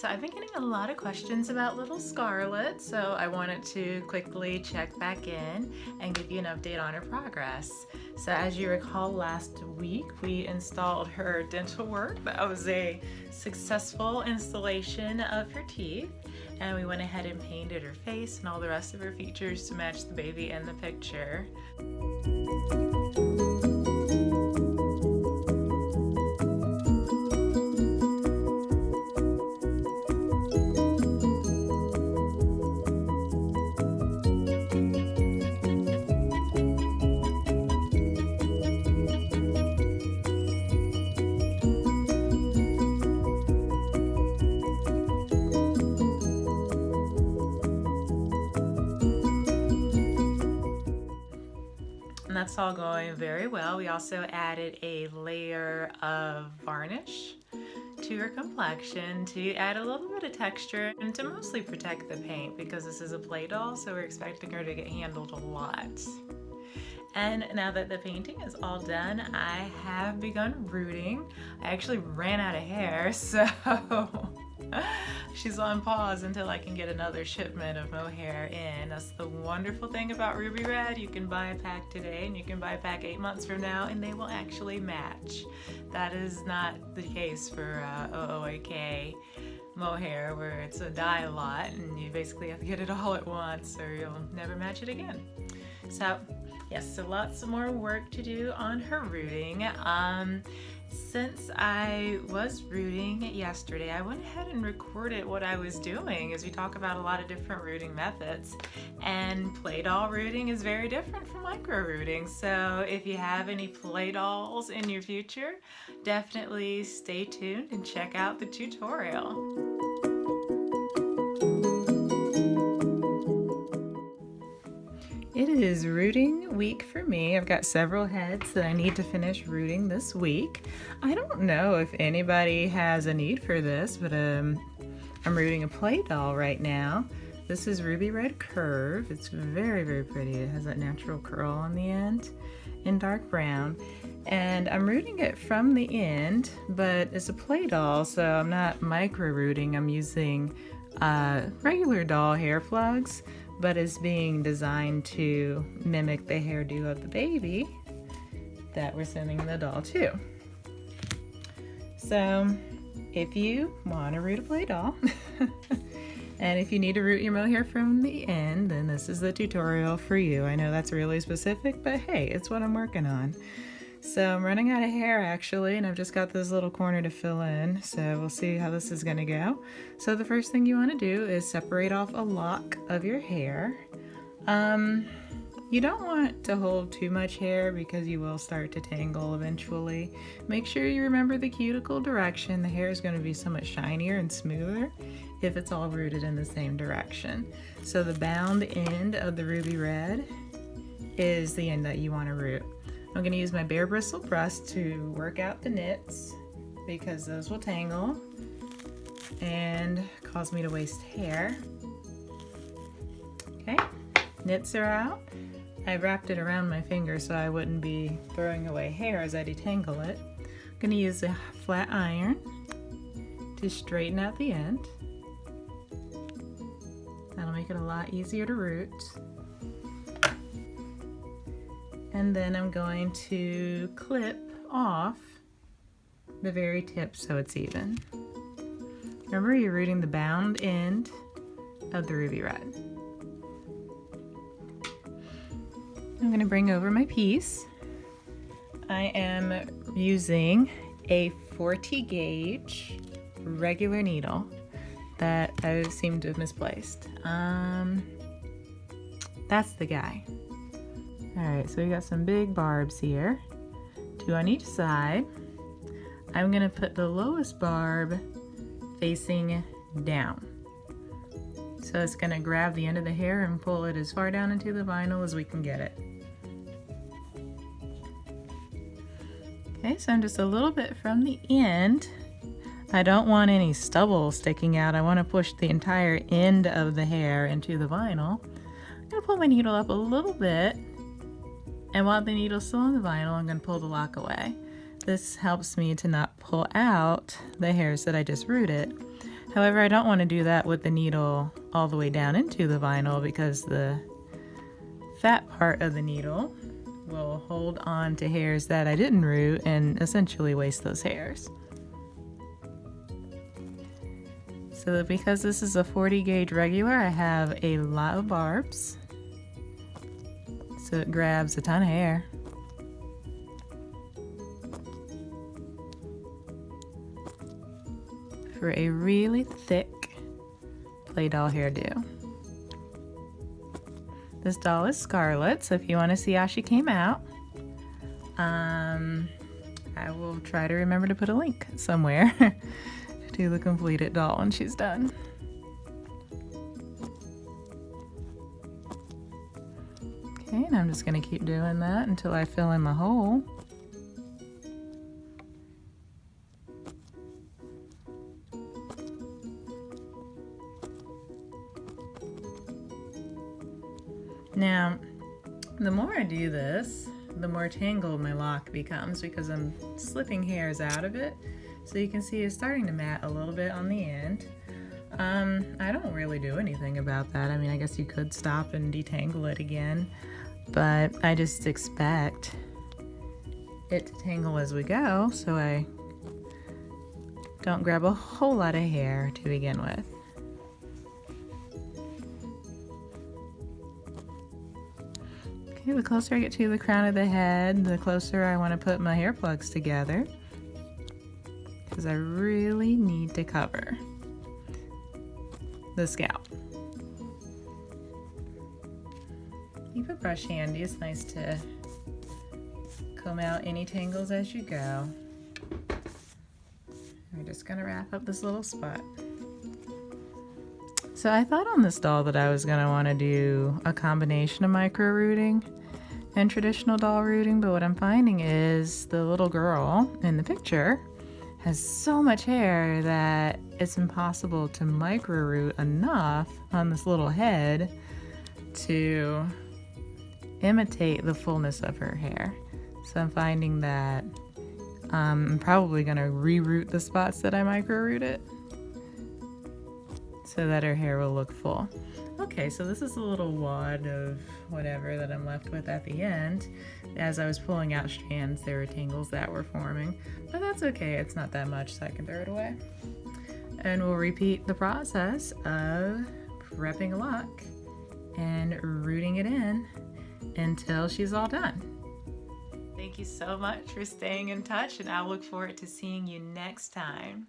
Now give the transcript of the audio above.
So I've been getting a lot of questions about little Scarlett, so I wanted to quickly check back in and give you an update on her progress. So as you recall, last week we installed her dental work. That was a successful installation of her teeth, and we went ahead and painted her face and all the rest of her features to match the baby in the picture. And that's all going very well. We also added a layer of varnish to her complexion to add a little bit of texture and to mostly protect the paint, because this is a play doll, so we're expecting her to get handled a lot. And now that the painting is all done, I have begun rooting. I actually ran out of hair, so she's on pause until I can get another shipment of Mohair in. That's the wonderful thing about Ruby Red. You can buy a pack today and you can buy a pack 8 months from now and they will actually match. That is not the case for OOAK Mohair, where it's a dye lot and you basically have to get it all at once or you'll never match it again. So yes, so lots more work to do on her rooting. Since I was rooting yesterday, I went ahead and recorded what I was doing, as we talk about a lot of different rooting methods. And play doll rooting is very different from micro rooting. So if you have any play dolls in your future, definitely stay tuned and check out the tutorial. It is rooting week for me. I've got several heads that I need to finish rooting this week. I don't know if anybody has a need for this, but I'm rooting a play doll right now. This is Ruby Red Curve. It's very, very pretty. It has that natural curl on the end in dark brown. And I'm rooting it from the end, but it's a play doll, so I'm not micro rooting. I'm using regular doll hair plugs, but it's being designed to mimic the hairdo of the baby that we're sending the doll to. So if you want to root a play doll and if you need to root your mohair from the end, then this is the tutorial for you. I know that's really specific, but hey, it's what I'm working on. So I'm running out of hair actually, and I've just got this little corner to fill in, so we'll see how this is gonna go. So the first thing you want to do is separate off a lock of your hair. You don't want to hold too much hair because you will start to tangle eventually. Make sure you remember the cuticle direction. The hair is going to be so much shinier and smoother if it's all rooted in the same direction. So the bound end of the Ruby Red is the end that you want to root. I'm going to use my bare bristle brush to work out the knits because those will tangle and cause me to waste hair. Okay, knits are out. I wrapped it around my finger so I wouldn't be throwing away hair as I detangle it. I'm going to use a flat iron to straighten out the end. That'll make it a lot easier to root. And then I'm going to clip off the very tip so it's even. Remember, you're rooting the bound end of the Ruby Red. I'm going to bring over my piece. I am using a 40 gauge regular needle that I seem to have misplaced. That's the guy. Alright, so we got some big barbs here, 2 on each side. I'm going to put the lowest barb facing down. So it's going to grab the end of the hair and pull it as far down into the vinyl as we can get it. Okay, so I'm just a little bit from the end. I don't want any stubble sticking out. I want to push the entire end of the hair into the vinyl. I'm going to pull my needle up a little bit. And while the needle's still on the vinyl, I'm going to pull the lock away. This helps me to not pull out the hairs that I just rooted. However, I don't want to do that with the needle all the way down into the vinyl because the fat part of the needle will hold on to hairs that I didn't root and essentially waste those hairs. So because this is a 40 gauge regular, I have a lot of barbs. So it grabs a ton of hair. For a really thick play doll hairdo. This doll is Scarlett, so if you want to see how she came out, I will try to remember to put a link somewhere to the completed doll when she's done. Okay, and I'm just going to keep doing that until I fill in my hole. Now, the more I do this, the more tangled my lock becomes because I'm slipping hairs out of it. So you can see it's starting to mat a little bit on the end. I don't really do anything about that. I mean, I guess you could stop and detangle it again, but I just expect it to tangle as we go so I don't grab a whole lot of hair to begin with. Okay, the closer I get to the crown of the head, the closer I want to put my hair plugs together, because I really need to cover the scalp. Keep a brush handy. It's nice to comb out any tangles as you go. We're just gonna wrap up this little spot. So I thought on this doll that I was gonna want to do a combination of micro rooting and traditional doll rooting, but what I'm finding is the little girl in the picture has so much hair that it's impossible to micro root enough on this little head to imitate the fullness of her hair. So I'm finding that I'm probably gonna re-root the spots that I micro rooted so that her hair will look full. Okay, so this is a little wad of whatever that I'm left with at the end. As I was pulling out strands, there were tangles that were forming, but that's okay, it's not that much, so I can throw it away. And we'll repeat the process of prepping a lock and rooting it in until she's all done. Thank you so much for staying in touch, and I look forward to seeing you next time.